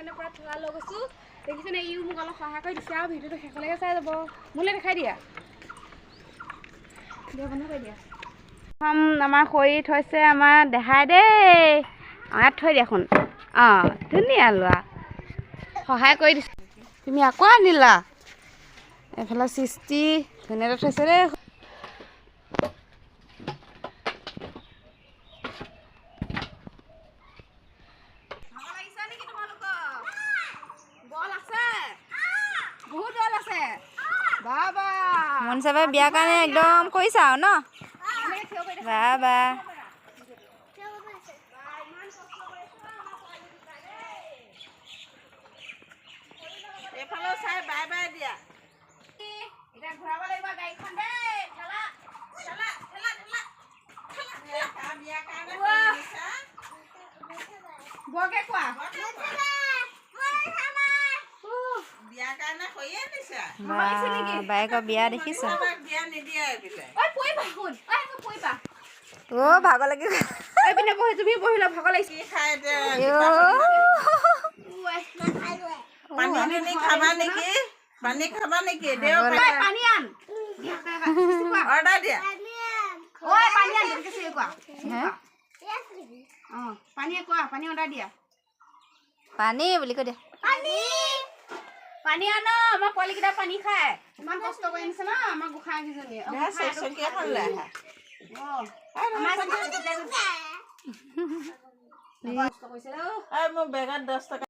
কাৰণে পুৰা ঠেলা লৈ গৈছোঁ দেখিছেনে ইও মোক অলপ সহায় কৰি দিছে আৰু ভিডিঅ'টো শেষলৈকে চাই যাব মোলৈ দেখাই দিয়া বন্ধ কৰি দিয়া আমাৰ খৰি থৈছে আমাৰ দেখাই দেই ইয়াত থৈ দিয়া শুন অঁ ধুনীয়া লোৱা সহায় কৰি দিছে তুমি আকৌ আনিলা এইফালে সৃষ্টি ধুনীয়াকৈ থৈছে দেই মন চাবে বিয়াৰ কাৰণে একদম কৰিছা আৰু ন বা এইফালেও চাই বাই বাই দিয়া এতিয়া ঘূৰাব লাগিব গাড়ীখন দেই ঠেলা ঠেলা ঠেলা ঠেলা বিয়াৰ কাৰণে বৰকে কোৱা বিয়াৰ কাৰণে হৈয়ে নিছা বাইকৰ বিয়া দেখিছা বিয়া নিদিয়া এইবিলাক ভাগৰ লাগি এইপিনে বহি তুমি বহিলা ভাগৰ লাগিছে কি খাই পানী দুনি খাবা নেকি পানী খাবা নেকি পানী আন অৰ্ডাৰ দিয়া ঐ পানী আন দেখিছে কোৱা অঁ পানী কোৱা পানী অৰ্ডাৰ দিয়া পানী বুলি কৈ দিয়া পানী আন আমাৰ পোৱালীকেইটা পানী খায় ইমান কষ্ট কৰি আনিছে ন আমাৰ গোসাঁই কেইজনীয়ে মোৰ বেগত 10 টকা